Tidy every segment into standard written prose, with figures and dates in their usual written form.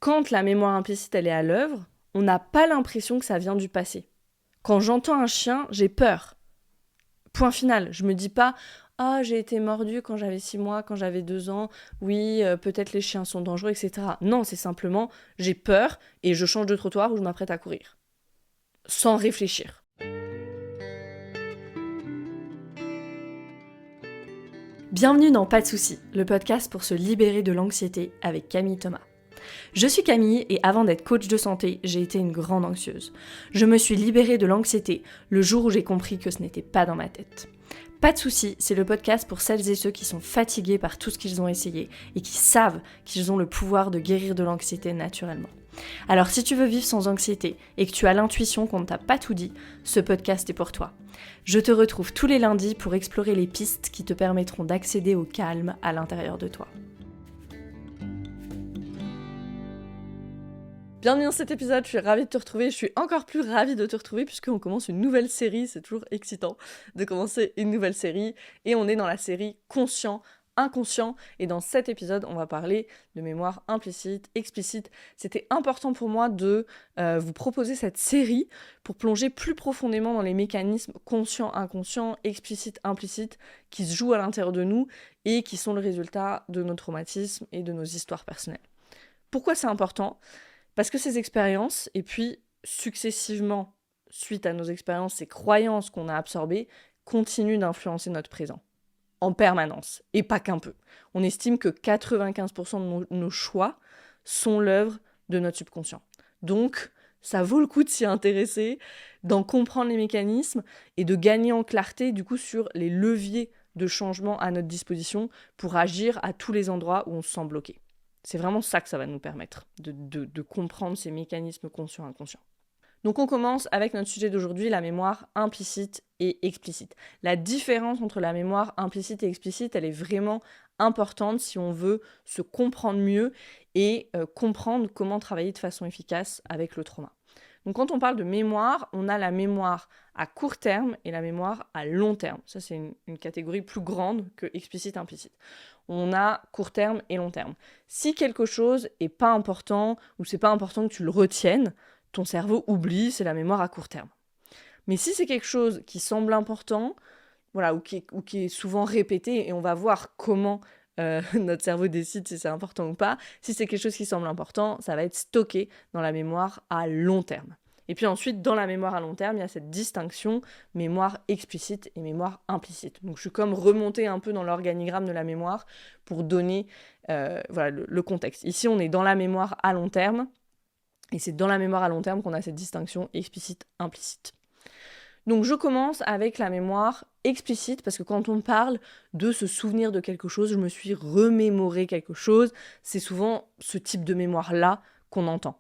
Quand la mémoire implicite elle est à l'œuvre, on n'a pas l'impression que ça vient du passé. Quand j'entends un chien, j'ai peur. Point final. Je me dis pas « Ah, j'ai été mordue quand j'avais 6 mois, quand j'avais 2 ans. Oui, peut-être les chiens sont dangereux, etc. » Non, c'est simplement j'ai peur et je change de trottoir ou je m'apprête à courir. Sans réfléchir. Bienvenue dans Pas de soucis, le podcast pour se libérer de l'anxiété avec Camille Thomas. Je suis Camille et avant d'être coach de santé, j'ai été une grande anxieuse. Je me suis libérée de l'anxiété le jour où j'ai compris que ce n'était pas dans ma tête. Pas de soucis, c'est le podcast pour celles et ceux qui sont fatigués par tout ce qu'ils ont essayé et qui savent qu'ils ont le pouvoir de guérir de l'anxiété naturellement. Alors si tu veux vivre sans anxiété et que tu as l'intuition qu'on ne t'a pas tout dit, ce podcast est pour toi. Je te retrouve tous les lundis pour explorer les pistes qui te permettront d'accéder au calme à l'intérieur de toi. Bienvenue dans cet épisode, je suis ravie de te retrouver, je suis encore plus ravie de te retrouver puisqu'on commence une nouvelle série, c'est toujours excitant de commencer une nouvelle série et on est dans la série Conscient, Inconscient et dans cet épisode on va parler de mémoire implicite, explicite. C'était important pour moi de vous proposer cette série pour plonger plus profondément dans les mécanismes conscient, inconscient, explicite, implicite qui se jouent à l'intérieur de nous et qui sont le résultat de nos traumatismes et de nos histoires personnelles. Pourquoi c'est important ? Parce que ces expériences, et puis successivement, suite à nos expériences, ces croyances qu'on a absorbées, continuent d'influencer notre présent, en permanence, et pas qu'un peu. On estime que 95% de nos choix sont l'œuvre de notre subconscient. Donc, ça vaut le coup de s'y intéresser, d'en comprendre les mécanismes, et de gagner en clarté, du coup, sur les leviers de changement à notre disposition pour agir à tous les endroits où on se sent bloqué. C'est vraiment ça que ça va nous permettre, de comprendre ces mécanismes conscients-inconscients. Donc on commence avec notre sujet d'aujourd'hui, la mémoire implicite et explicite. La différence entre la mémoire implicite et explicite, elle est vraiment importante si on veut se comprendre mieux et comprendre comment travailler de façon efficace avec le trauma. Donc quand on parle de mémoire, on a la mémoire à court terme et la mémoire à long terme. Ça, c'est une catégorie plus grande que explicite-implicite. On a court terme et long terme. Si quelque chose est pas important ou c'est pas important que tu le retiennes, ton cerveau oublie, c'est la mémoire à court terme. Mais si c'est quelque chose qui semble important, voilà, ou qui est souvent répété, et on va voir comment notre cerveau décide si c'est important ou pas, si c'est quelque chose qui semble important, ça va être stocké dans la mémoire à long terme. Et puis ensuite, dans la mémoire à long terme, il y a cette distinction mémoire explicite et mémoire implicite. Donc je suis comme remontée un peu dans l'organigramme de la mémoire pour donner le contexte. Ici, on est dans la mémoire à long terme, et c'est dans la mémoire à long terme qu'on a cette distinction explicite-implicite. Donc je commence avec la mémoire explicite, parce que quand on parle de se souvenir de quelque chose, je me suis remémoré quelque chose, c'est souvent ce type de mémoire-là qu'on entend.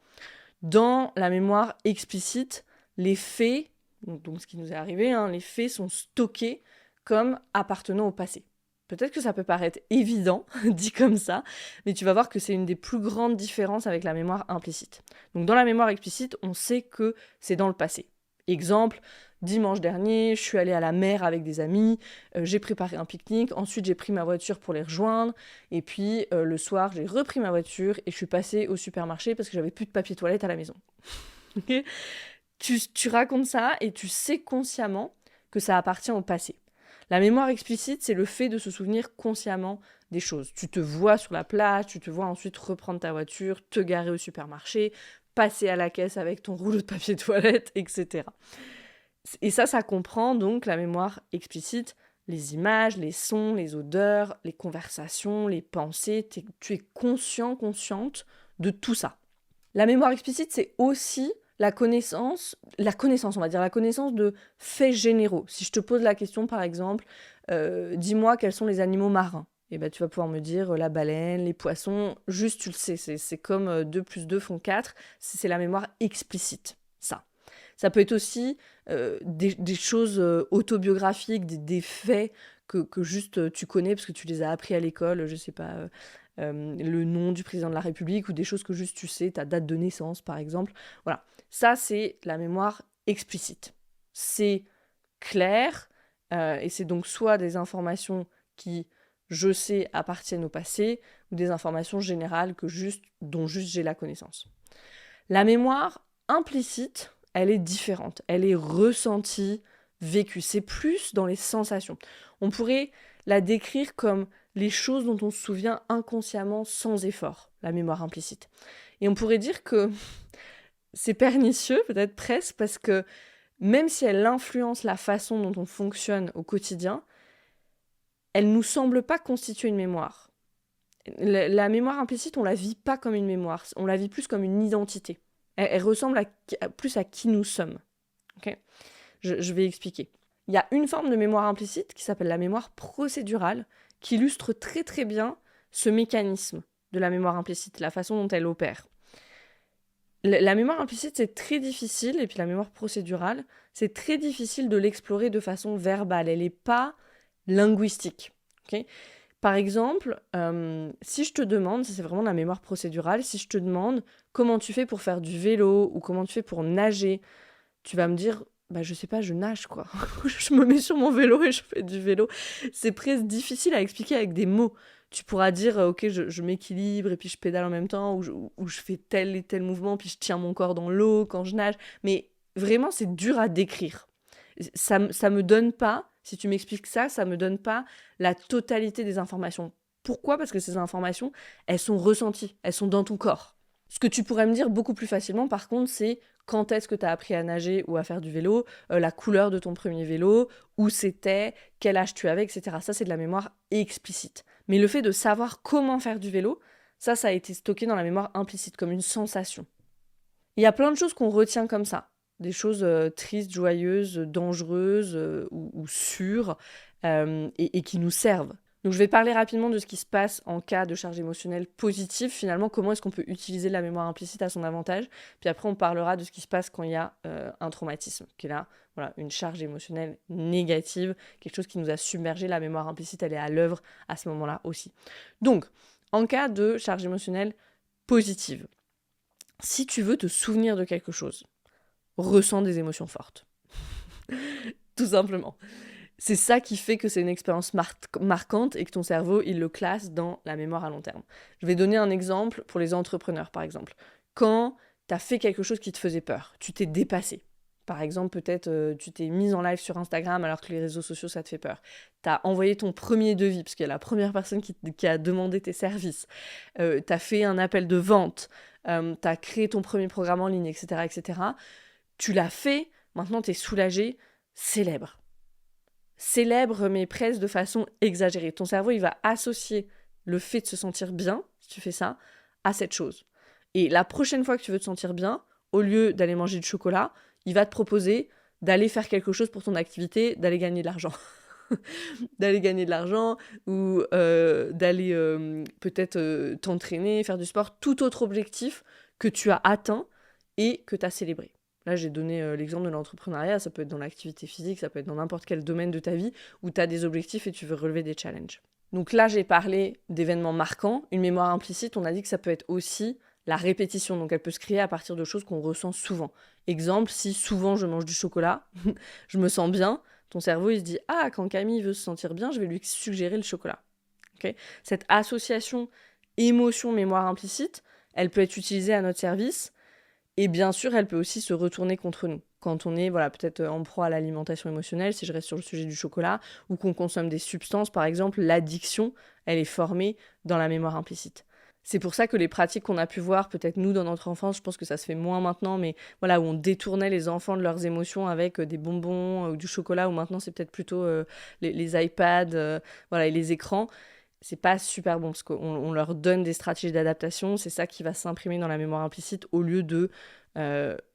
Dans la mémoire explicite, les faits, donc ce qui nous est arrivé, les faits sont stockés comme appartenant au passé. Peut-être que ça peut paraître évident, dit comme ça, mais tu vas voir que c'est une des plus grandes différences avec la mémoire implicite. Donc dans la mémoire explicite, on sait que c'est dans le passé. Exemple, dimanche dernier, je suis allée à la mer avec des amis, j'ai préparé un pique-nique, ensuite j'ai pris ma voiture pour les rejoindre, et puis le soir, j'ai repris ma voiture et je suis passée au supermarché parce que j'avais plus de papier toilette à la maison. Okay, tu racontes ça et tu sais consciemment que ça appartient au passé. La mémoire explicite, c'est le fait de se souvenir consciemment des choses. Tu te vois sur la plage, tu te vois ensuite reprendre ta voiture, te garer au supermarché, passer à la caisse avec ton rouleau de papier toilette, etc. Et ça comprend donc la mémoire explicite, les images, les sons, les odeurs, les conversations, les pensées. Tu es consciente de tout ça. La mémoire explicite, c'est aussi la connaissance, on va dire, la connaissance de faits généraux. Si je te pose la question, par exemple, dis-moi quels sont les animaux marins. Et ben, tu vas pouvoir me dire la baleine, les poissons, juste tu le sais, c'est comme 2 plus 2 font 4, c'est la mémoire explicite, ça. Ça peut être aussi des choses autobiographiques, des faits que juste tu connais parce que tu les as appris à l'école, je sais pas, le nom du président de la République ou des choses que juste tu sais, ta date de naissance par exemple. Voilà, ça c'est la mémoire explicite. C'est clair et c'est donc soit des informations qui, je sais, appartiennent au passé ou des informations générales dont juste j'ai la connaissance. La mémoire implicite, elle est différente. Elle est ressentie, vécue. C'est plus dans les sensations. On pourrait la décrire comme les choses dont on se souvient inconsciemment sans effort, la mémoire implicite. Et on pourrait dire que c'est pernicieux, peut-être presque, parce que même si elle influence la façon dont on fonctionne au quotidien, elle ne nous semble pas constituer une mémoire. La mémoire implicite, on la vit pas comme une mémoire, on la vit plus comme une identité. Elle ressemble plus à qui nous sommes. Okay, je vais expliquer. Il y a une forme de mémoire implicite qui s'appelle la mémoire procédurale, qui illustre très très bien ce mécanisme de la mémoire implicite, la façon dont elle opère. La mémoire implicite, c'est très difficile, et puis la mémoire procédurale, c'est très difficile de l'explorer de façon verbale. Elle n'est pas linguistique. Okay, par exemple, si je te demande, c'est vraiment la mémoire procédurale, si je te demande comment tu fais pour faire du vélo ou comment tu fais pour nager, tu vas me dire, je sais pas, je nage quoi. Je me mets sur mon vélo et je fais du vélo. C'est presque difficile à expliquer avec des mots. Tu pourras dire, ok, je m'équilibre et puis je pédale en même temps, ou je fais tel et tel mouvement, puis je tiens mon corps dans l'eau quand je nage. Mais vraiment, c'est dur à décrire. Ça me donne pas, si tu m'expliques ça me donne pas la totalité des informations. Pourquoi ? Parce que ces informations, elles sont ressenties, elles sont dans ton corps. Ce que tu pourrais me dire beaucoup plus facilement, par contre, c'est quand est-ce que tu as appris à nager ou à faire du vélo, la couleur de ton premier vélo, où c'était, quel âge tu avais, etc. Ça, c'est de la mémoire explicite. Mais le fait de savoir comment faire du vélo, ça a été stocké dans la mémoire implicite, comme une sensation. Il y a plein de choses qu'on retient comme ça. Des choses tristes, joyeuses, dangereuses ou sûres, et qui nous servent. Donc je vais parler rapidement de ce qui se passe en cas de charge émotionnelle positive. Finalement, comment est-ce qu'on peut utiliser la mémoire implicite à son avantage. Puis après, on parlera de ce qui se passe quand il y a un traumatisme, qui est là, voilà, une charge émotionnelle négative, quelque chose qui nous a submergé. La mémoire implicite, elle est à l'œuvre à ce moment-là aussi. Donc, en cas de charge émotionnelle positive, si tu veux te souvenir de quelque chose, ressens des émotions fortes. Tout simplement. C'est ça qui fait que c'est une expérience marquante et que ton cerveau, il le classe dans la mémoire à long terme. Je vais donner un exemple pour les entrepreneurs, par exemple. Quand tu as fait quelque chose qui te faisait peur, tu t'es dépassé. Par exemple, peut-être tu t'es mise en live sur Instagram alors que les réseaux sociaux, ça te fait peur. Tu as envoyé ton premier devis, parce qu'il y a la première personne qui a demandé tes services. Tu as fait un appel de vente. Tu as créé ton premier programme en ligne, etc. etc. Tu l'as fait, maintenant tu es soulagé, célèbre. Célèbre, mais presque de façon exagérée. Ton cerveau, il va associer le fait de se sentir bien, si tu fais ça, à cette chose. Et la prochaine fois que tu veux te sentir bien, au lieu d'aller manger du chocolat, il va te proposer d'aller faire quelque chose pour ton activité, d'aller gagner de l'argent. D'aller gagner de l'argent ou d'aller peut-être t'entraîner, faire du sport, tout autre objectif que tu as atteint et que tu as célébré. Là, j'ai donné l'exemple de l'entrepreneuriat, ça peut être dans l'activité physique, ça peut être dans n'importe quel domaine de ta vie où tu as des objectifs et tu veux relever des challenges. Donc là, j'ai parlé d'événements marquants. Une mémoire implicite, on a dit que ça peut être aussi la répétition. Donc elle peut se créer à partir de choses qu'on ressent souvent. Exemple, si souvent je mange du chocolat, je me sens bien, ton cerveau, il se dit « Ah, quand Camille veut se sentir bien, je vais lui suggérer le chocolat. » Okay, cette association émotion-mémoire implicite, elle peut être utilisée à notre service et bien sûr, elle peut aussi se retourner contre nous. Quand on est peut-être en proie à l'alimentation émotionnelle, si je reste sur le sujet du chocolat, ou qu'on consomme des substances, par exemple, l'addiction, elle est formée dans la mémoire implicite. C'est pour ça que les pratiques qu'on a pu voir, peut-être nous dans notre enfance, je pense que ça se fait moins maintenant, mais où on détournait les enfants de leurs émotions avec des bonbons ou du chocolat, ou maintenant c'est peut-être plutôt les iPads et les écrans. C'est pas super bon parce qu'on leur donne des stratégies d'adaptation, c'est ça qui va s'imprimer dans la mémoire implicite au lieu de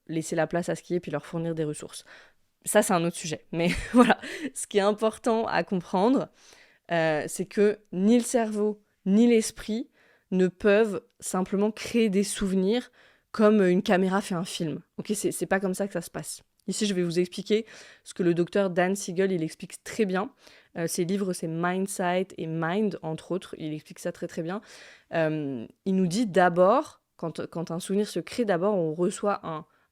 laisser la place à ce qui est puis leur fournir des ressources. Ça, c'est un autre sujet. Mais voilà, ce qui est important à comprendre, c'est que ni le cerveau ni l'esprit ne peuvent simplement créer des souvenirs comme une caméra fait un film. Ok, c'est pas comme ça que ça se passe. Ici, je vais vous expliquer ce que le docteur Dan Siegel, il explique très bien. Ses livres, c'est Mindsight et Mind, entre autres. Il explique ça très très bien. Il nous dit d'abord, quand un souvenir se crée, d'abord, on reçoit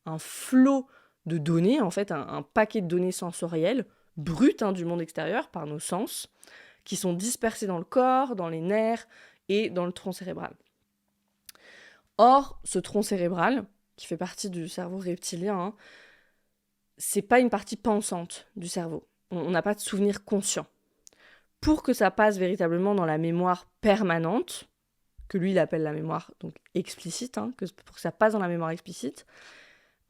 un flot de données, en fait, un paquet de données sensorielles, brutes du monde extérieur, par nos sens, qui sont dispersées dans le corps, dans les nerfs, et dans le tronc cérébral. Or, ce tronc cérébral, qui fait partie du cerveau reptilien, c'est pas une partie pensante du cerveau. On n'a pas de souvenir conscient. Pour que ça passe véritablement dans la mémoire permanente, que lui il appelle la mémoire donc explicite, pour que ça passe dans la mémoire explicite,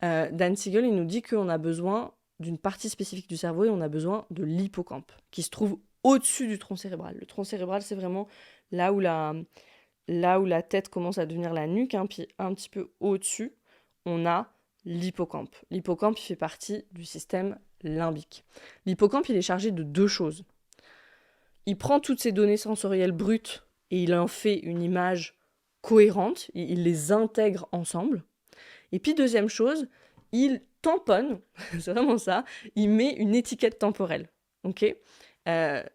Dan Siegel il nous dit qu'on a besoin d'une partie spécifique du cerveau et on a besoin de l'hippocampe, qui se trouve au-dessus du tronc cérébral. Le tronc cérébral, c'est vraiment là où la tête commence à devenir la nuque, puis un petit peu au-dessus, on a l'hippocampe. L'hippocampe, il fait partie du système limbique. L'hippocampe, il est chargé de 2 choses. Il prend toutes ces données sensorielles brutes et il en fait une image cohérente, il les intègre ensemble. Et puis deuxième chose, il tamponne, c'est vraiment ça, il met une étiquette temporelle, ok ?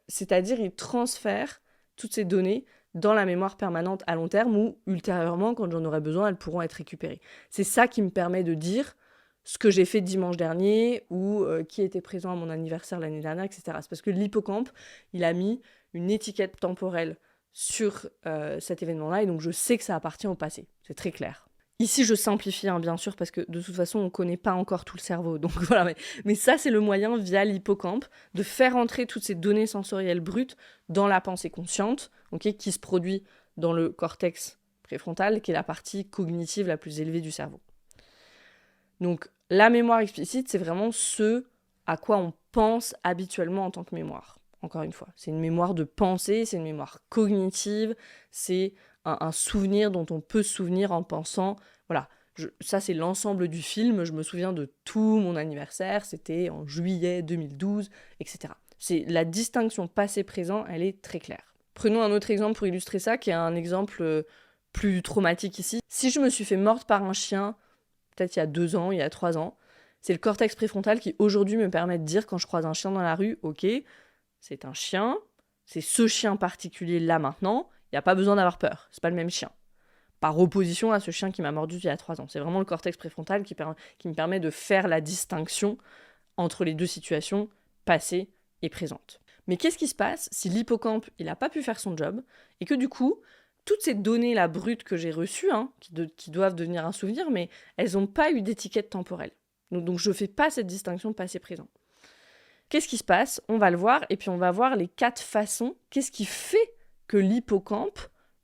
C'est-à-dire il transfère toutes ces données dans la mémoire permanente à long terme ou ultérieurement, quand j'en aurai besoin, elles pourront être récupérées. C'est ça qui me permet de dire ce que j'ai fait dimanche dernier ou qui était présent à mon anniversaire l'année dernière, etc. C'est parce que l'hippocampe, il a mis une étiquette temporelle sur cet événement-là et donc je sais que ça appartient au passé. C'est très clair. Ici, je simplifie, bien sûr, parce que de toute façon, on ne connaît pas encore tout le cerveau. Donc voilà, mais ça, c'est le moyen, via l'hippocampe, de faire entrer toutes ces données sensorielles brutes dans la pensée consciente, qui se produit dans le cortex préfrontal, qui est la partie cognitive la plus élevée du cerveau. Donc, la mémoire explicite, c'est vraiment ce à quoi on pense habituellement en tant que mémoire. Encore une fois, c'est une mémoire de pensée, c'est une mémoire cognitive, c'est un souvenir dont on peut se souvenir en pensant, voilà, ça c'est l'ensemble du film, je me souviens de tout mon anniversaire, c'était en juillet 2012, etc. C'est la distinction passé-présent, elle est très claire. Prenons un autre exemple pour illustrer ça, qui est un exemple plus traumatique ici. Si je me suis fait mordre par un chien, peut-être il y a 2 ans, il y a 3 ans, c'est le cortex préfrontal qui aujourd'hui me permet de dire quand je croise un chien dans la rue, ok, c'est un chien, c'est ce chien particulier là maintenant, il n'y a pas besoin d'avoir peur, c'est pas le même chien. Par opposition à ce chien qui m'a mordu il y a 3 ans. C'est vraiment le cortex préfrontal qui me permet de faire la distinction entre les 2 situations, passées et présentes. Mais qu'est-ce qui se passe si l'hippocampe il n'a pas pu faire son job et que du coup, toutes ces données-là brutes que j'ai reçues, qui doivent devenir un souvenir, mais elles n'ont pas eu d'étiquette temporelle. Donc je ne fais pas cette distinction passé-présent. Qu'est-ce qui se passe ? On va le voir, et puis on va voir les 4 façons. Qu'est-ce qui fait que l'hippocampe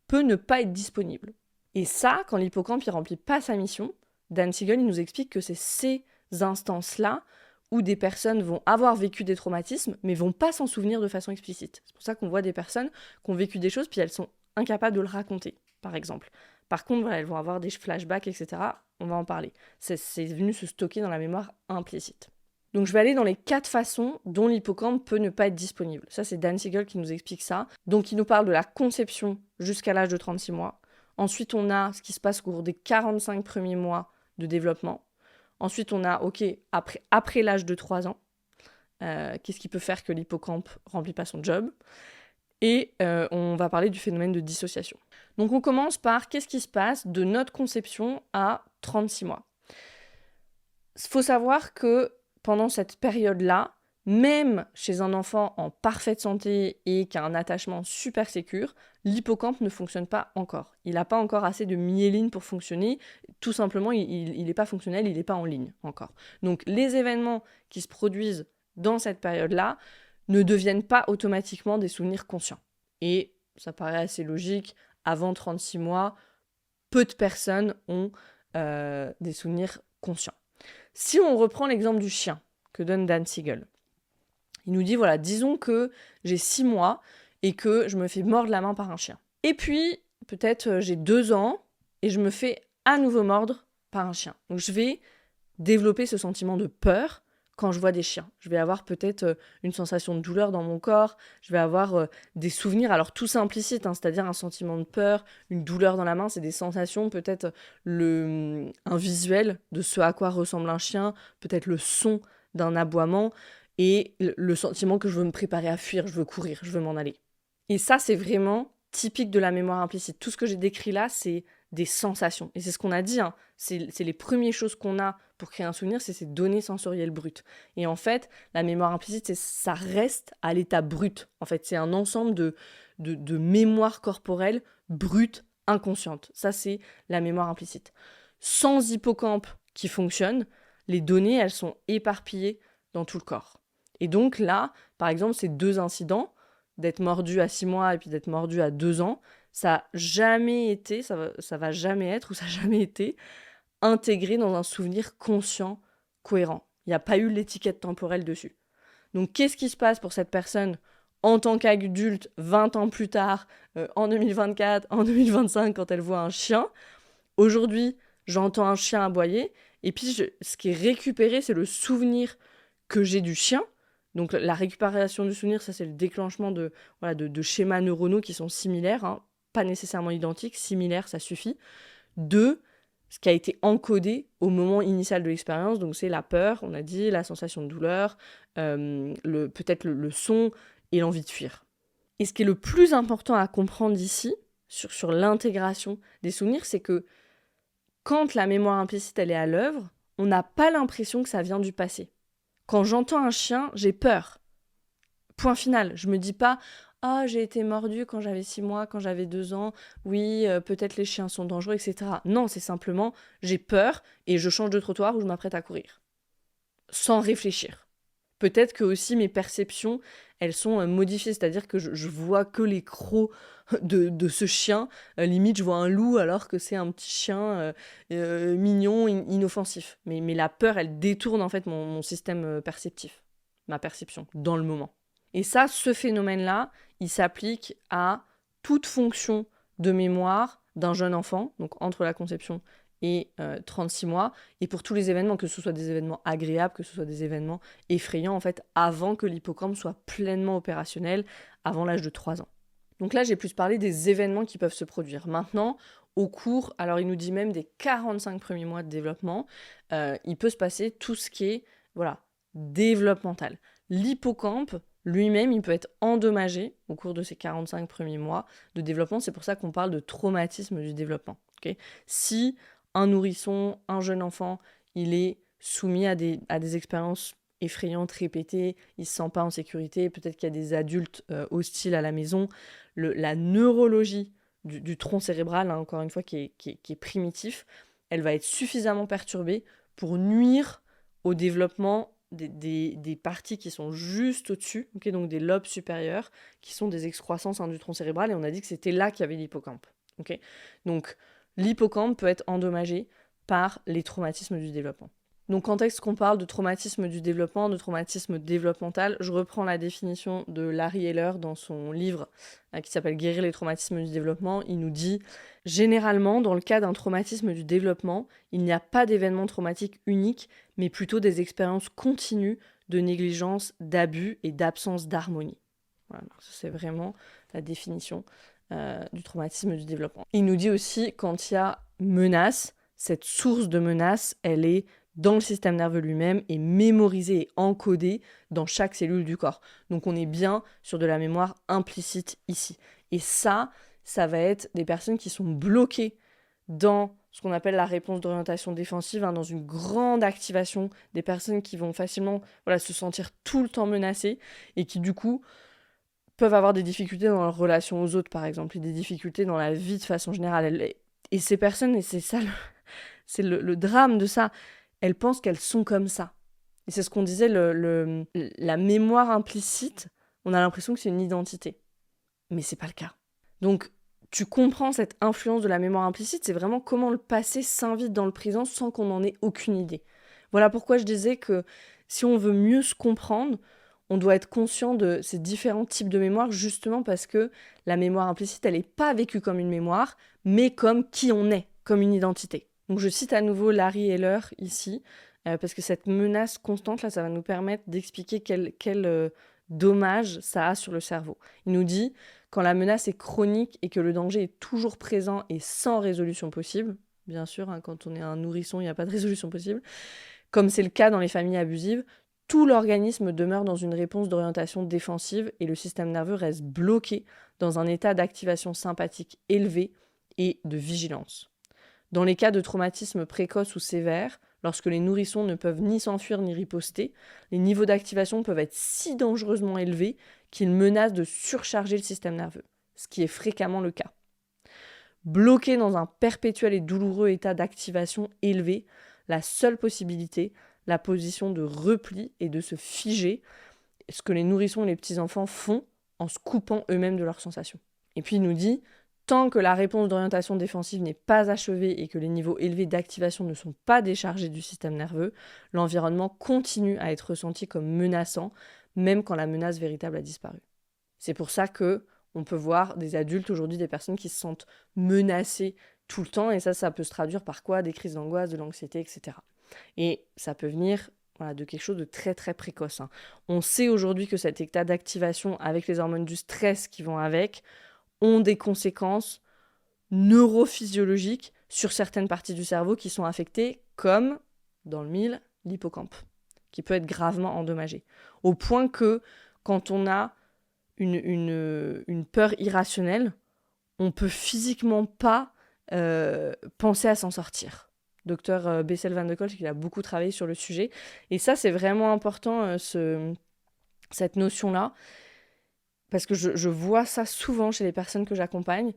peut ne pas être disponible ? Et ça, quand l'hippocampe ne remplit pas sa mission, Dan Siegel il nous explique que c'est ces instances-là où des personnes vont avoir vécu des traumatismes, mais vont pas s'en souvenir de façon explicite. C'est pour ça qu'on voit des personnes qui ont vécu des choses, puis elles sont incapables de le raconter, par exemple. Par contre, voilà, elles vont avoir des flashbacks, etc. On va en parler. C'est venu se stocker dans la mémoire implicite. Donc je vais aller dans les 4 façons dont l'hippocampe peut ne pas être disponible. Ça, c'est Dan Siegel qui nous explique ça. Donc il nous parle de la conception jusqu'à l'âge de 36 mois. Ensuite, on a ce qui se passe au cours des 45 premiers mois de développement. Ensuite, on a, après l'âge de 3 ans, qu'est-ce qui peut faire que l'hippocampe ne remplit pas son job ? Et on va parler du phénomène de dissociation. Donc on commence par qu'est-ce qui se passe de notre conception à 36 mois. Il faut savoir que pendant cette période-là, même chez un enfant en parfaite santé et qui a un attachement super sécure, l'hippocampe ne fonctionne pas encore. Il n'a pas encore assez de myéline pour fonctionner. Tout simplement, il n'est pas fonctionnel, il n'est pas en ligne encore. Donc les événements qui se produisent dans cette période-là ne deviennent pas automatiquement des souvenirs conscients. Et ça paraît assez logique, avant 36 mois, peu de personnes ont des souvenirs conscients. Si on reprend l'exemple du chien que donne Dan Siegel, il nous dit, voilà, disons que j'ai 6 mois et que je me fais mordre la main par un chien. Et puis, peut-être j'ai 2 ans et je me fais à nouveau mordre par un chien. Donc je vais développer ce sentiment de peur quand je vois des chiens. Je vais avoir peut-être une sensation de douleur dans mon corps, je vais avoir des souvenirs, alors tout ça implicite, c'est-à-dire un sentiment de peur, une douleur dans la main, c'est des sensations, peut-être un visuel de ce à quoi ressemble un chien, peut-être le son d'un aboiement, et le sentiment que je veux me préparer à fuir, je veux courir, je veux m'en aller. Et ça, c'est vraiment typique de la mémoire implicite. Tout ce que j'ai décrit là, c'est des sensations. Et c'est ce qu'on a dit, c'est les premières choses qu'on a pour créer un souvenir, c'est ces données sensorielles brutes. Et en fait, la mémoire implicite, ça reste à l'état brut. En fait, c'est un ensemble de mémoire corporelle brute, inconsciente. Ça, c'est la mémoire implicite. Sans hippocampe qui fonctionne, les données, elles sont éparpillées dans tout le corps. Et donc là, par exemple, ces 2 incidents, d'être mordu à 6 mois et puis d'être mordu à 2 ans, ça n'a jamais été, ça va jamais être, ou ça n'a jamais été intégré dans un souvenir conscient, cohérent. Il n'y a pas eu l'étiquette temporelle dessus. Donc qu'est-ce qui se passe pour cette personne en tant qu'adulte, 20 ans plus tard, en 2024, en 2025, quand elle voit un chien? Aujourd'hui, j'entends un chien aboyer, et puis ce qui est récupéré, c'est le souvenir que j'ai du chien. Donc la récupération du souvenir, ça c'est le déclenchement de schémas neuronaux qui sont similaires, hein, pas nécessairement identiques, similaires, ça suffit. De ce qui a été encodé au moment initial de l'expérience, donc c'est la peur, on a dit, la sensation de douleur, peut-être le son et l'envie de fuir. Et ce qui est le plus important à comprendre ici, sur l'intégration des souvenirs, c'est que quand la mémoire implicite elle est à l'œuvre, on n'a pas l'impression que ça vient du passé. Quand j'entends un chien, j'ai peur. Point final. Je me dis pas « Ah, j'ai été mordu quand j'avais 6 mois, quand j'avais 2 ans. Oui, peut-être les chiens sont dangereux, etc. » Non, c'est simplement j'ai peur et je change de trottoir ou je m'apprête à courir. Sans réfléchir. Peut-être que aussi mes perceptions, elles sont modifiées, c'est-à-dire que je vois que les crocs de ce chien. Limite, je vois un loup alors que c'est un petit chien mignon, inoffensif. Mais la peur, elle détourne en fait mon système perceptif, ma perception, dans le moment. Et ça, ce phénomène-là, il s'applique à toute fonction de mémoire d'un jeune enfant, donc entre la conception et 36 mois, et pour tous les événements, que ce soit des événements agréables, que ce soit des événements effrayants, en fait, avant que l'hippocampe soit pleinement opérationnel, avant l'âge de 3 ans. Donc là, j'ai plus parlé des événements qui peuvent se produire. Maintenant, au cours, alors il nous dit même des 45 premiers mois de développement, il peut se passer tout ce qui est, développemental. L'hippocampe, lui-même, il peut être endommagé au cours de ces 45 premiers mois de développement. C'est pour ça qu'on parle de traumatisme du développement. Okay, si un nourrisson, un jeune enfant, il est soumis à des expériences effrayantes, répétées, il ne se sent pas en sécurité, peut-être qu'il y a des adultes hostiles à la maison, la neurologie du tronc cérébral, hein, encore une fois, qui est primitif, elle va être suffisamment perturbée pour nuire au développement des parties qui sont juste au-dessus, okay, donc des lobes supérieurs, qui sont des excroissances du tronc cérébral, et on a dit que c'était là qu'il y avait l'hippocampe. Okay, donc, l'hippocampe peut être endommagé par les traumatismes du développement. Donc quand est-ce qu'on parle de traumatisme du développement, de traumatisme développemental, je reprends la définition de Larry Heller dans son livre qui s'appelle « Guérir les traumatismes du développement ». Il nous dit « Généralement, dans le cas d'un traumatisme du développement, il n'y a pas d'événement traumatique unique, mais plutôt des expériences continues de négligence, d'abus et d'absence d'harmonie. » Voilà, c'est vraiment la définition du traumatisme du développement. Il nous dit aussi quand il y a menace, cette source de menace, elle est dans le système nerveux lui-même et mémorisée et encodée dans chaque cellule du corps. Donc on est bien sur de la mémoire implicite ici. Et ça va être des personnes qui sont bloquées dans ce qu'on appelle la réponse d'orientation défensive, hein, dans une grande activation, des personnes qui vont facilement se sentir tout le temps menacées et qui du coup peuvent avoir des difficultés dans leur relation aux autres, par exemple, et des difficultés dans la vie de façon générale. Et ces personnes, et c'est ça, c'est le drame de ça, elles pensent qu'elles sont comme ça. Et c'est ce qu'on disait, la mémoire implicite, on a l'impression que c'est une identité. Mais c'est pas le cas. Donc, tu comprends cette influence de la mémoire implicite, c'est vraiment comment le passé s'invite dans le présent sans qu'on n'en ait aucune idée. Voilà pourquoi je disais que si on veut mieux se comprendre, on doit être conscient de ces différents types de mémoire, justement parce que la mémoire implicite, elle n'est pas vécue comme une mémoire, mais comme qui on est, comme une identité. Donc je cite à nouveau Larry Heller ici, parce que cette menace constante, là, ça va nous permettre d'expliquer quel dommage ça a sur le cerveau. Il nous dit, quand la menace est chronique et que le danger est toujours présent et sans résolution possible, bien sûr, hein, quand on est un nourrisson, il n'y a pas de résolution possible, comme c'est le cas dans les familles abusives, tout l'organisme demeure dans une réponse d'orientation défensive et le système nerveux reste bloqué dans un état d'activation sympathique élevé et de vigilance. Dans les cas de traumatisme précoce ou sévère, lorsque les nourrissons ne peuvent ni s'enfuir ni riposter, les niveaux d'activation peuvent être si dangereusement élevés qu'ils menacent de surcharger le système nerveux, ce qui est fréquemment le cas. Bloqué dans un perpétuel et douloureux état d'activation élevé, la seule possibilité, la position de repli et de se figer, ce que les nourrissons et les petits-enfants font en se coupant eux-mêmes de leurs sensations. Et puis il nous dit, tant que la réponse d'orientation défensive n'est pas achevée et que les niveaux élevés d'activation ne sont pas déchargés du système nerveux, l'environnement continue à être ressenti comme menaçant, même quand la menace véritable a disparu. C'est pour ça que on peut voir des adultes aujourd'hui, des personnes qui se sentent menacées tout le temps, et ça peut se traduire par quoi? Des crises d'angoisse, de l'anxiété, etc. Et ça peut venir de quelque chose de très très précoce. On sait aujourd'hui que cet état d'activation avec les hormones du stress qui vont avec ont des conséquences neurophysiologiques sur certaines parties du cerveau qui sont affectées, comme, dans le mille, l'hippocampe, qui peut être gravement endommagé. Au point que, quand on a une peur irrationnelle, on peut physiquement pas penser à s'en sortir. Docteur Bessel van de Kolk, il a beaucoup travaillé sur le sujet. Et ça, c'est vraiment important, cette notion-là, parce que je vois ça souvent chez les personnes que j'accompagne.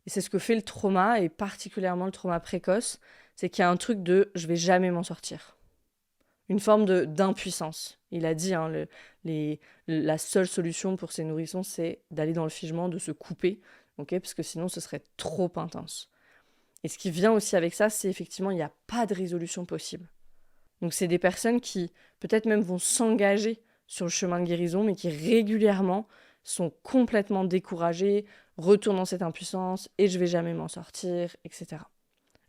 Et c'est ce que fait le trauma, et particulièrement le trauma précoce, c'est qu'il y a un truc de « je vais jamais m'en sortir ». Une forme d'impuissance. Il a dit, la seule solution pour ces nourrissons, c'est d'aller dans le figement, de se couper, parce que sinon ce serait trop intense. Et ce qui vient aussi avec ça, c'est effectivement, il n'y a pas de résolution possible. Donc c'est des personnes qui, peut-être même, vont s'engager sur le chemin de guérison, mais qui régulièrement sont complètement découragées, retournent dans cette impuissance, et je vais jamais m'en sortir, etc.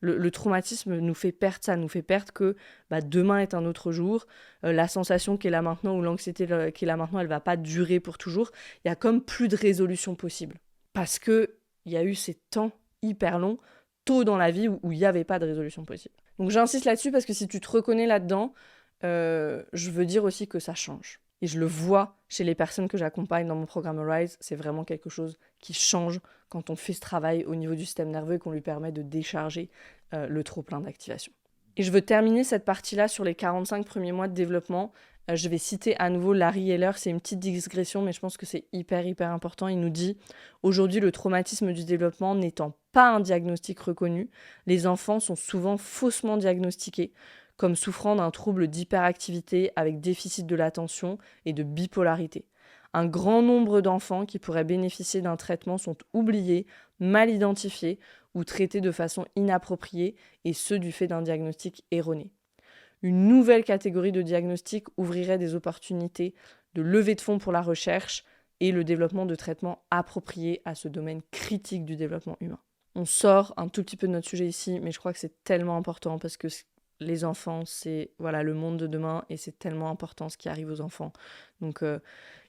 Le traumatisme nous fait perdre ça, nous fait perdre que demain est un autre jour, la sensation qui est là maintenant ou l'anxiété qui est là maintenant, elle va pas durer pour toujours. Il y a comme plus de résolution possible. Parce qu'il y a eu ces temps hyper longs, tôt dans la vie, où il n'y avait pas de résolution possible. Donc j'insiste là-dessus parce que si tu te reconnais là-dedans, je veux dire aussi que ça change. Et je le vois chez les personnes que j'accompagne dans mon programme Arise, c'est vraiment quelque chose qui change quand on fait ce travail au niveau du système nerveux et qu'on lui permet de décharger le trop-plein d'activation. Et je veux terminer cette partie-là sur les 45 premiers mois de développement. Je vais citer à nouveau Larry Heller, c'est une petite digression, mais je pense que c'est hyper important. Il nous dit « Aujourd'hui, le traumatisme du développement n'étant pas un diagnostic reconnu, les enfants sont souvent faussement diagnostiqués, comme souffrant d'un trouble d'hyperactivité avec déficit de l'attention et de bipolarité. Un grand nombre d'enfants qui pourraient bénéficier d'un traitement sont oubliés, mal identifiés ou traités de façon inappropriée, et ce du fait d'un diagnostic erroné. Une nouvelle catégorie de diagnostic ouvrirait des opportunités de levée de fonds pour la recherche et le développement de traitements appropriés à ce domaine critique du développement humain. » On sort un tout petit peu de notre sujet ici, mais je crois que c'est tellement important parce que les enfants, c'est le monde de demain, et c'est tellement important ce qui arrive aux enfants. Donc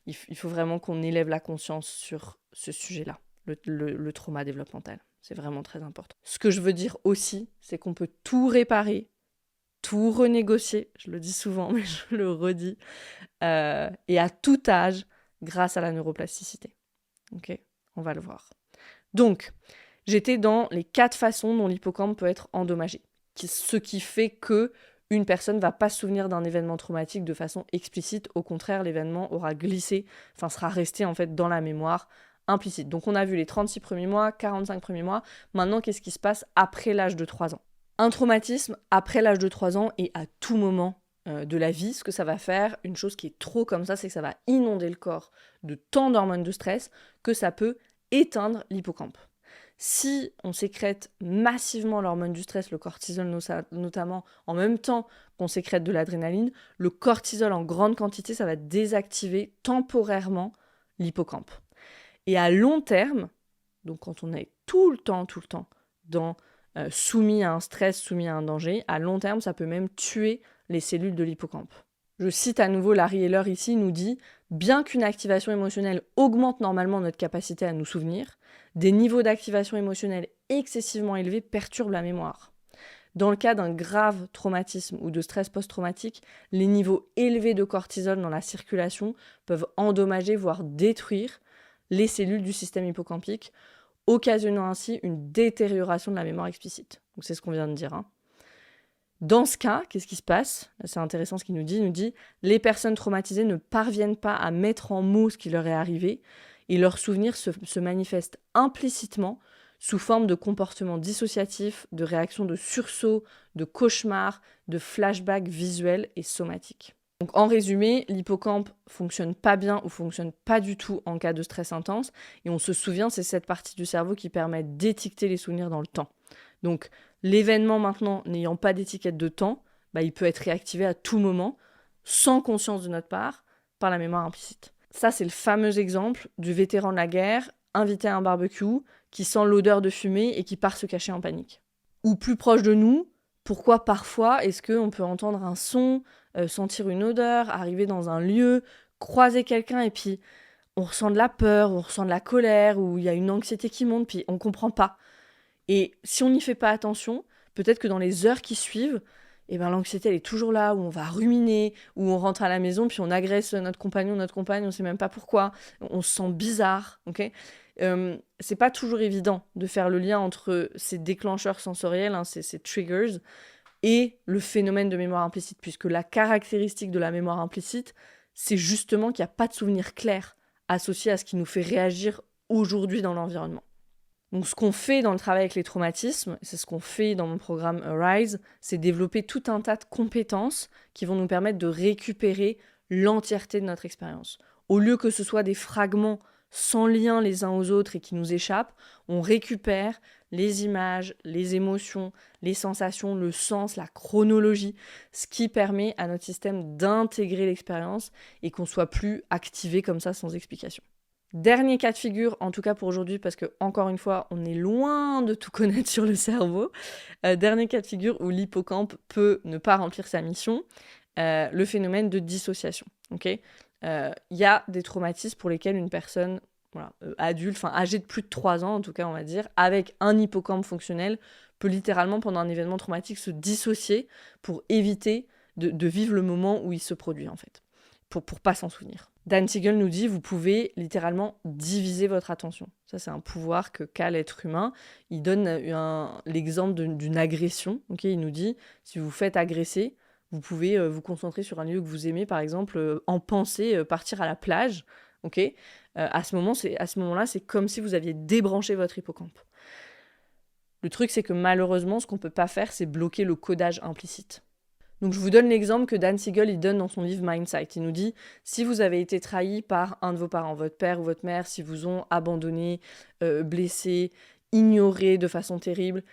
il faut vraiment qu'on élève la conscience sur ce sujet-là, le trauma développemental. C'est vraiment très important. Ce que je veux dire aussi, c'est qu'on peut tout réparer, tout renégocier, je le dis souvent, mais je le redis, et à tout âge, grâce à la neuroplasticité. Ok, on va le voir. Donc, j'étais dans les 4 façons dont l'hippocampe peut être endommagé. Ce qui fait que une personne ne va pas se souvenir d'un événement traumatique de façon explicite. Au contraire, l'événement aura glissé, sera resté en fait dans la mémoire implicite. Donc on a vu les 36 premiers mois, 45 premiers mois. Maintenant, qu'est-ce qui se passe après l'âge de 3 ans ? Un traumatisme après l'âge de 3 ans et à tout moment de la vie, ce que ça va faire, une chose qui est trop comme ça, c'est que ça va inonder le corps de tant d'hormones de stress que ça peut éteindre l'hippocampe. Si on sécrète massivement l'hormone du stress, le cortisol notamment, en même temps qu'on sécrète de l'adrénaline, le cortisol en grande quantité, ça va désactiver temporairement l'hippocampe. Et à long terme, donc quand on est tout le temps soumis à un stress, soumis à un danger, à long terme, ça peut même tuer les cellules de l'hippocampe. Je cite à nouveau Larry Heller ici, il nous dit « Bien qu'une activation émotionnelle augmente normalement notre capacité à nous souvenir, des niveaux d'activation émotionnelle excessivement élevés perturbent la mémoire. Dans le cas d'un grave traumatisme ou de stress post-traumatique, les niveaux élevés de cortisol dans la circulation peuvent endommager, voire détruire les cellules du système hippocampique, occasionnant ainsi une détérioration de la mémoire explicite. » Donc c'est ce qu'on vient de dire. Dans ce cas, qu'est-ce qui se passe ? C'est intéressant ce qu'il nous dit. Il nous dit « Les personnes traumatisées ne parviennent pas à mettre en mots ce qui leur est arrivé et leurs souvenirs se manifestent implicitement sous forme de comportements dissociatifs, de réactions de sursaut, de cauchemars, de flashbacks visuels et somatiques. Donc en résumé, l'hippocampe fonctionne pas bien ou fonctionne pas du tout en cas de stress intense. Et on se souvient, c'est cette partie du cerveau qui permet d'étiqueter les souvenirs dans le temps. Donc l'événement maintenant n'ayant pas d'étiquette de temps, il peut être réactivé à tout moment, sans conscience de notre part, par la mémoire implicite. Ça, c'est le fameux exemple du vétéran de la guerre invité à un barbecue qui sent l'odeur de fumée et qui part se cacher en panique. Ou plus proche de nous, pourquoi parfois est-ce qu'on peut entendre un son, sentir une odeur, arriver dans un lieu, croiser quelqu'un et puis on ressent de la peur, on ressent de la colère, ou il y a une anxiété qui monte, puis on comprend pas. Et si on n'y fait pas attention, peut-être que dans les heures qui suivent, l'anxiété elle est toujours là, où on va ruminer, où on rentre à la maison, puis on agresse notre compagnon, notre compagne, on sait même pas pourquoi, on se sent bizarre, ok ? C'est pas toujours évident de faire le lien entre ces déclencheurs sensoriels, ces triggers, et le phénomène de mémoire implicite, puisque la caractéristique de la mémoire implicite, c'est justement qu'il n'y a pas de souvenir clair associé à ce qui nous fait réagir aujourd'hui dans l'environnement. Donc ce qu'on fait dans le travail avec les traumatismes, c'est ce qu'on fait dans mon programme Arise, c'est développer tout un tas de compétences qui vont nous permettre de récupérer l'entièreté de notre expérience. Au lieu que ce soit des fragments sans lien les uns aux autres et qui nous échappent, on récupère les images, les émotions, les sensations, le sens, la chronologie, ce qui permet à notre système d'intégrer l'expérience et qu'on soit plus activé comme ça sans explication. Dernier cas de figure, en tout cas pour aujourd'hui, parce que encore une fois, on est loin de tout connaître sur le cerveau. Dernier cas de figure où l'hippocampe peut ne pas remplir sa mission, le phénomène de dissociation. Okay, y a des traumatismes pour lesquels une personne adulte, âgée de plus de 3 ans en tout cas on va dire, avec un hippocampe fonctionnel, peut littéralement pendant un événement traumatique se dissocier pour éviter de vivre le moment où il se produit en fait, pour pas s'en souvenir. Dan Siegel nous dit, vous pouvez littéralement diviser votre attention. Ça, c'est un pouvoir qu'a l'être humain. Il donne l'exemple d'une agression. Okay, il nous dit, si vous vous faites agresser, vous pouvez vous concentrer sur un lieu que vous aimez, par exemple, en pensée, partir à la plage. Okay, à ce moment-là, c'est comme si vous aviez débranché votre hippocampe. Le truc, c'est que malheureusement, ce qu'on ne peut pas faire, c'est bloquer le codage implicite. Donc je vous donne l'exemple que Dan Siegel il donne dans son livre Mindsight. Il nous dit, si vous avez été trahi par un de vos parents, votre père ou votre mère, si vous ont abandonné, blessé, ignoré de façon terrible,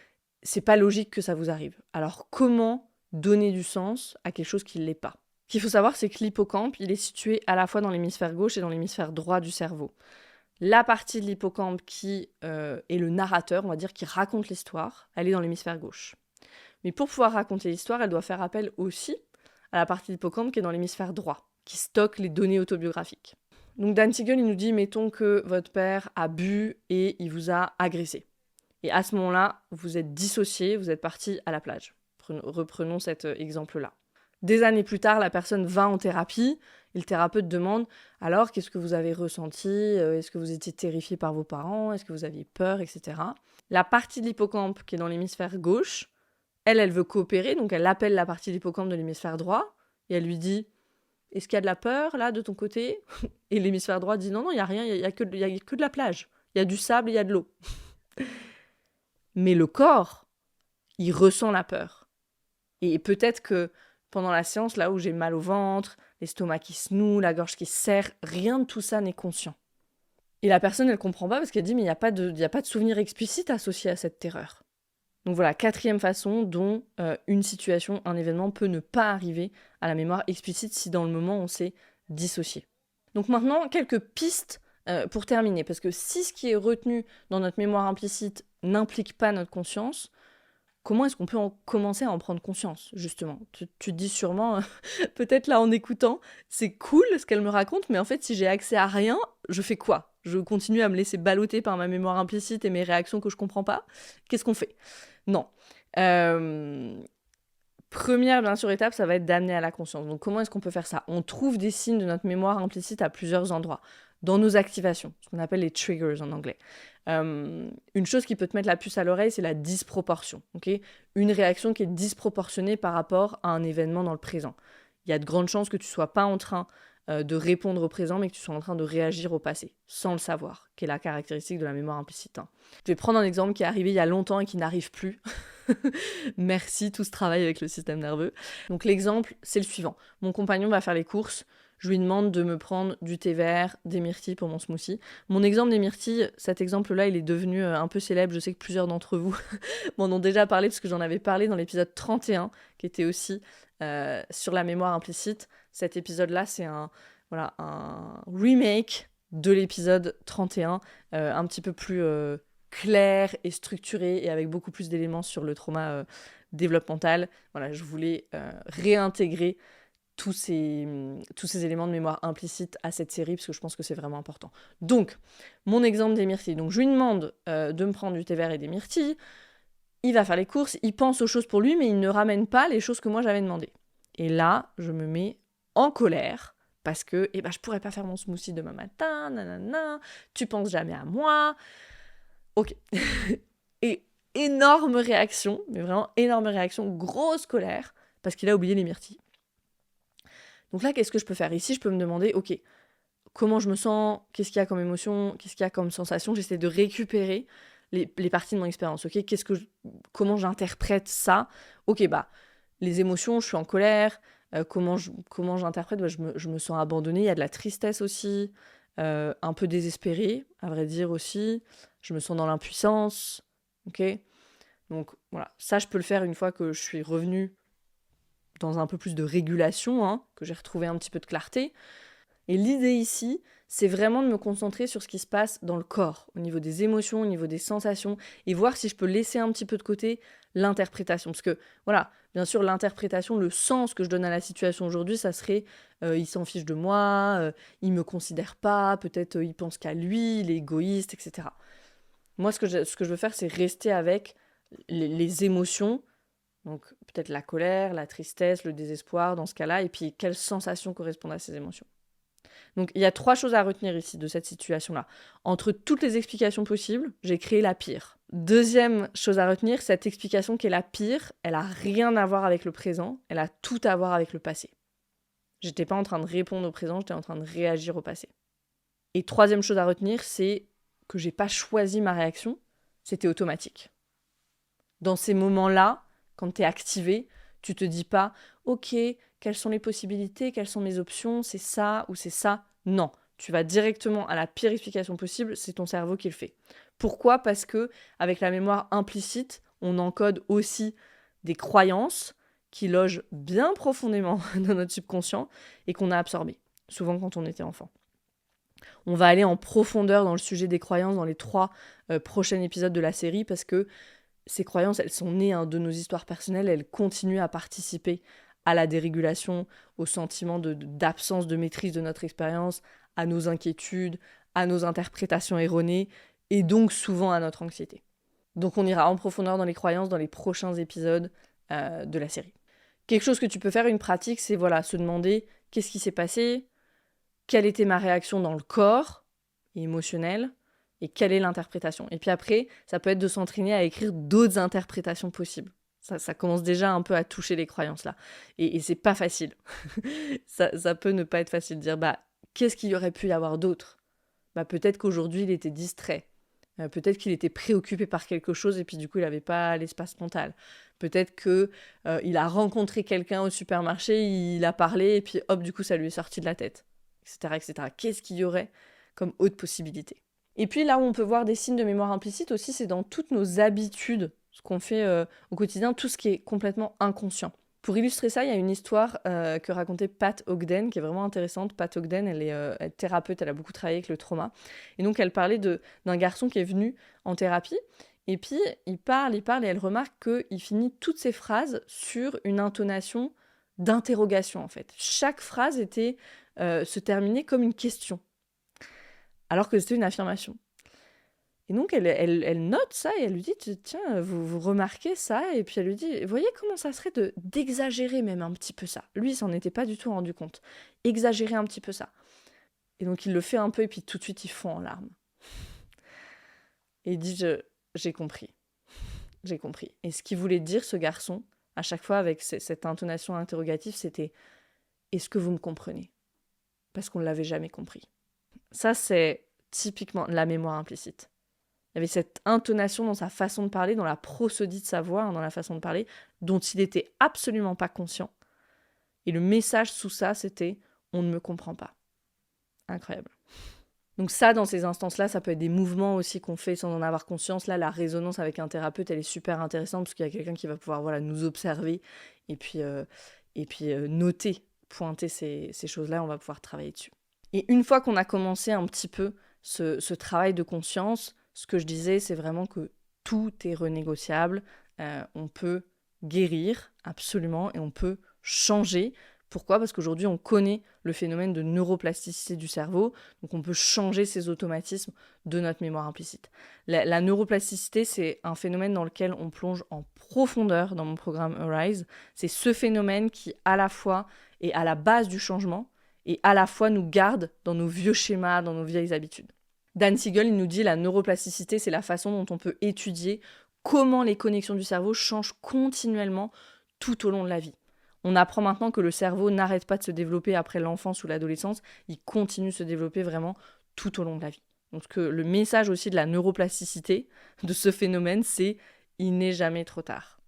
c'est pas logique que ça vous arrive. Alors comment donner du sens à quelque chose qui ne l'est pas ? Ce qu'il faut savoir, c'est que l'hippocampe, il est situé à la fois dans l'hémisphère gauche et dans l'hémisphère droit du cerveau. La partie de l'hippocampe qui est le narrateur, on va dire, qui raconte l'histoire, elle est dans l'hémisphère gauche. Mais pour pouvoir raconter l'histoire, elle doit faire appel aussi à la partie de l'hippocampe qui est dans l'hémisphère droit, qui stocke les données autobiographiques. Donc Dan Siegel, il nous dit, mettons que votre père a bu et il vous a agressé. Et à ce moment-là, vous êtes dissocié, vous êtes parti à la plage. Reprenons cet exemple-là. Des années plus tard, la personne va en thérapie et le thérapeute demande « Alors, qu'est-ce que vous avez ressenti ? Est-ce que vous étiez terrifié par vos parents ? Est-ce que vous aviez peur, etc. » La partie de l'hippocampe qui est dans l'hémisphère gauche, elle veut coopérer, donc elle appelle la partie de l'hippocampe de l'hémisphère droit, et elle lui dit « Est-ce qu'il y a de la peur, là, de ton côté ?» Et l'hémisphère droit dit « Non, il n'y a rien, il n'y a que de la plage. Il y a du sable, il y a de l'eau. » Mais le corps, il ressent la peur. Et peut-être que pendant la séance, là où j'ai mal au ventre, l'estomac qui se noue, la gorge qui se serre, rien de tout ça n'est conscient. Et la personne, elle comprend pas parce qu'elle dit « Mais il n'y a pas de souvenir explicite associé à cette terreur. » Donc voilà, 4e façon dont une situation, un événement peut ne pas arriver à la mémoire explicite si dans le moment on s'est dissocié. Donc maintenant, quelques pistes pour terminer, parce que si ce qui est retenu dans notre mémoire implicite n'implique pas notre conscience, comment est-ce qu'on peut commencer à en prendre conscience, justement ? Tu te dis sûrement, peut-être là en écoutant, c'est cool ce qu'elle me raconte, mais en fait si j'ai accès à rien, je fais quoi ? Je continue à me laisser balloter par ma mémoire implicite et mes réactions que je comprends pas ? Qu'est-ce qu'on fait ? Non. Première, bien sûr, étape, ça va être d'amener à la conscience. Donc, comment est-ce qu'on peut faire ça ? On trouve des signes de notre mémoire implicite à plusieurs endroits. Dans nos activations, ce qu'on appelle les triggers en anglais. Une chose qui peut te mettre la puce à l'oreille, c'est la disproportion. Okay ? Une réaction qui est disproportionnée par rapport à un événement dans le présent. Il y a de grandes chances que tu ne sois pas en train de répondre au présent, mais que tu sois en train de réagir au passé, sans le savoir, qui est la caractéristique de la mémoire implicite. Je vais prendre un exemple qui est arrivé il y a longtemps et qui n'arrive plus. Merci, tout ce travail avec le système nerveux. Donc l'exemple, c'est le suivant. Mon compagnon va faire les courses, je lui demande de me prendre du thé vert, des myrtilles pour mon smoothie. Mon exemple des myrtilles, cet exemple-là, il est devenu un peu célèbre. Je sais que plusieurs d'entre vous m'en ont déjà parlé, parce que j'en avais parlé dans l'épisode 31, qui était aussi sur la mémoire implicite. Cet épisode-là, c'est un remake de l'épisode 31, un petit peu plus clair et structuré, et avec beaucoup plus d'éléments sur le trauma développemental. Voilà, je voulais réintégrer tous ces éléments de mémoire implicite à cette série, parce que je pense que c'est vraiment important. Donc, mon exemple des myrtilles. Donc, je lui demande de me prendre du thé vert et des myrtilles. Il va faire les courses, il pense aux choses pour lui, mais il ne ramène pas les choses que moi j'avais demandé. Et là, je me mets en colère, parce que je pourrais pas faire mon smoothie demain matin, nanana, tu penses jamais à moi. Ok. Et énorme réaction, mais vraiment énorme réaction, grosse colère, parce qu'il a oublié les myrtilles. Donc là, qu'est-ce que je peux faire? Ici, je peux me demander, ok, comment je me sens, qu'est-ce qu'il y a comme émotion, qu'est-ce qu'il y a comme sensation. J'essaie de récupérer les parties de mon expérience, ok? Comment j'interprète ça? Ok, les émotions, je suis en colère. Comment j'interprète? Je me sens abandonnée, il y a de la tristesse aussi, un peu désespérée, à vrai dire aussi. Je me sens dans l'impuissance, ok? Donc voilà, ça je peux le faire une fois que je suis revenue dans un peu plus de régulation, que j'ai retrouvé un petit peu de clarté. Et l'idée ici, c'est vraiment de me concentrer sur ce qui se passe dans le corps, au niveau des émotions, au niveau des sensations, et voir si je peux laisser un petit peu de côté l'interprétation. Parce que, voilà, bien sûr, l'interprétation, le sens que je donne à la situation aujourd'hui, ça serait il s'en fiche de moi, il me considère pas, peut-être il pense qu'à lui, il est égoïste, etc. Moi, ce que je veux faire, c'est rester avec les émotions. Donc peut-être la colère, la tristesse, le désespoir dans ce cas-là, et puis quelles sensations correspondent à ces émotions. Donc il y a 3 choses à retenir ici de cette situation-là. Entre toutes les explications possibles, j'ai créé la pire. Deuxième chose à retenir, cette explication qui est la pire, elle a rien à voir avec le présent, elle a tout à voir avec le passé. J'étais pas en train de répondre au présent, j'étais en train de réagir au passé. Et troisième chose à retenir, c'est que j'ai pas choisi ma réaction, c'était automatique. Dans ces moments-là, quand tu es activé, tu te dis pas « Ok, quelles sont les possibilités, quelles sont mes options, c'est ça ou c'est ça ?» Non, tu vas directement à la pire explication possible, c'est ton cerveau qui le fait. Pourquoi ? Parce que avec la mémoire implicite, on encode aussi des croyances qui logent bien profondément dans notre subconscient et qu'on a absorbées, souvent quand on était enfant. On va aller en profondeur dans le sujet des croyances dans les 3 prochains épisodes de la série, parce que ces croyances, elles sont nées de nos histoires personnelles, elles continuent à participer à la dérégulation, au sentiment d'absence de maîtrise de notre expérience, à nos inquiétudes, à nos interprétations erronées, et donc souvent à notre anxiété. Donc on ira en profondeur dans les croyances dans les prochains épisodes de la série. Quelque chose que tu peux faire, une pratique, c'est se demander qu'est-ce qui s'est passé, quelle était ma réaction dans le corps émotionnel, et quelle est l'interprétation. Et puis après, ça peut être de s'entraîner à écrire d'autres interprétations possibles. Ça commence déjà un peu à toucher les croyances là. Et c'est pas facile. ça peut ne pas être facile de dire, qu'est-ce qu'il y aurait pu y avoir d'autre ? Peut-être qu'aujourd'hui, il était distrait. Peut-être qu'il était préoccupé par quelque chose et puis du coup, il n'avait pas l'espace mental. Peut-être qu'il a rencontré quelqu'un au supermarché, il a parlé et puis hop, du coup, ça lui est sorti de la tête, etc., etc. Qu'est-ce qu'il y aurait comme autre possibilité ? Et puis là où on peut voir des signes de mémoire implicite aussi, c'est dans toutes nos habitudes, ce qu'on fait au quotidien, tout ce qui est complètement inconscient. Pour illustrer ça, il y a une histoire que racontait Pat Ogden, qui est vraiment intéressante. Pat Ogden, elle est thérapeute, elle a beaucoup travaillé avec le trauma. Et donc elle parlait d'un garçon qui est venu en thérapie, et puis il parle, et elle remarque qu'il finit toutes ses phrases sur une intonation d'interrogation en fait. Chaque phrase se terminait comme une question, alors que c'était une affirmation. Et donc, elle note ça et elle lui dit « Tiens, vous remarquez ça ?» Et puis elle lui dit « Voyez comment ça serait d'exagérer même un petit peu ça. » Lui, il s'en était pas du tout rendu compte. Exagérer un petit peu ça. Et donc, il le fait un peu et puis tout de suite, il fond en larmes. Et il dit « J'ai compris. J'ai compris. » Et ce qu'il voulait dire, ce garçon, à chaque fois avec cette intonation interrogative, c'était « Est-ce que vous me comprenez ? parce qu'on ne l'avait jamais compris. Ça, c'est typiquement la mémoire implicite. Il y avait cette intonation dans sa façon de parler, dans la prosodie de sa voix, dans la façon de parler, dont il n'était absolument pas conscient. Et le message sous ça, c'était « on ne me comprend pas ». Incroyable. Donc ça, dans ces instances-là, ça peut être des mouvements aussi qu'on fait sans en avoir conscience. Là, la résonance avec un thérapeute, elle est super intéressante parce qu'il y a quelqu'un qui va pouvoir nous observer et puis noter, pointer ces choses-là, on va pouvoir travailler dessus. Et une fois qu'on a commencé un petit peu ce travail de conscience, ce que je disais, c'est vraiment que tout est renégociable. On peut guérir, absolument, et on peut changer. Pourquoi ? Parce qu'aujourd'hui, on connaît le phénomène de neuroplasticité du cerveau, donc on peut changer ces automatismes de notre mémoire implicite. La neuroplasticité, c'est un phénomène dans lequel on plonge en profondeur dans mon programme Arise. C'est ce phénomène qui, à la fois, est à la base du changement et à la fois nous garde dans nos vieux schémas, dans nos vieilles habitudes. Dan Siegel, il nous dit la neuroplasticité, c'est la façon dont on peut étudier comment les connexions du cerveau changent continuellement tout au long de la vie. On apprend maintenant que le cerveau n'arrête pas de se développer après l'enfance ou l'adolescence, il continue de se développer vraiment tout au long de la vie. Donc le message aussi de la neuroplasticité, de ce phénomène, c'est « il n'est jamais trop tard ».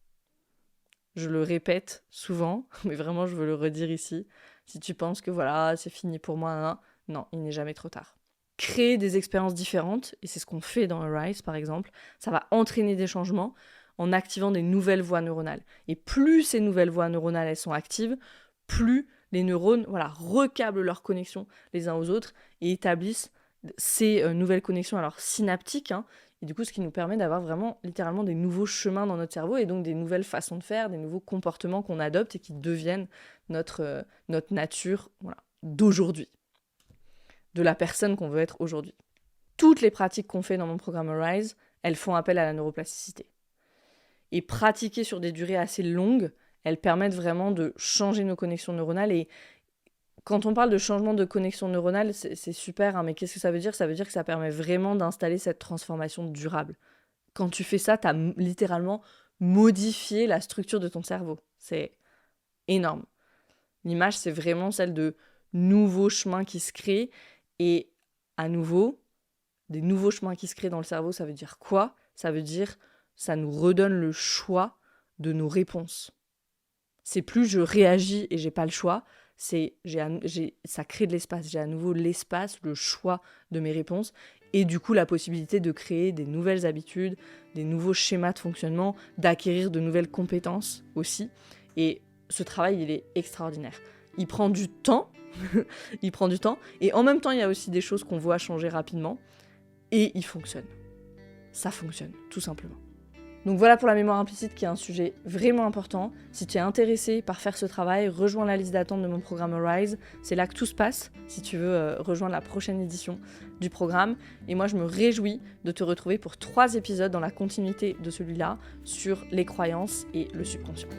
Je le répète souvent, mais vraiment je veux le redire ici. Si tu penses que voilà, c'est fini pour moi, non, il n'est jamais trop tard. Créer des expériences différentes, et c'est ce qu'on fait dans Arise par exemple, ça va entraîner des changements en activant des nouvelles voies neuronales. Et plus ces nouvelles voies neuronales elles sont actives, plus les neurones recablent leurs connexions les uns aux autres et établissent ces nouvelles connexions alors synaptiques, et du coup ce qui nous permet d'avoir vraiment littéralement des nouveaux chemins dans notre cerveau et donc des nouvelles façons de faire, des nouveaux comportements qu'on adopte et qui deviennent notre nature d'aujourd'hui, de la personne qu'on veut être aujourd'hui. Toutes les pratiques qu'on fait dans mon programme Arise, elles font appel à la neuroplasticité. Et pratiquer sur des durées assez longues, elles permettent vraiment de changer nos connexions neuronales. Et quand on parle de changement de connexion neuronale, c'est super, mais qu'est-ce que ça veut dire ? Ça veut dire que ça permet vraiment d'installer cette transformation durable. Quand tu fais ça, tu as littéralement modifié la structure de ton cerveau. C'est énorme. L'image, c'est vraiment celle de nouveaux chemins qui se créent. Et à nouveau, des nouveaux chemins qui se créent dans le cerveau, ça veut dire quoi ? Ça veut dire ça nous redonne le choix de nos réponses. C'est plus je réagis et j'ai pas le choix, c'est ça crée de l'espace. J'ai à nouveau l'espace, le choix de mes réponses et du coup la possibilité de créer des nouvelles habitudes, des nouveaux schémas de fonctionnement, d'acquérir de nouvelles compétences aussi. Et ce travail, il est extraordinaire. Il prend du temps, et en même temps, il y a aussi des choses qu'on voit changer rapidement et il fonctionne. Ça fonctionne, tout simplement. Donc voilà pour la mémoire implicite qui est un sujet vraiment important. Si tu es intéressé par faire ce travail, rejoins la liste d'attente de mon programme Arise. C'est là que tout se passe si tu veux rejoindre la prochaine édition du programme. Et moi, je me réjouis de te retrouver pour 3 épisodes dans la continuité de celui-là sur les croyances et le subconscient.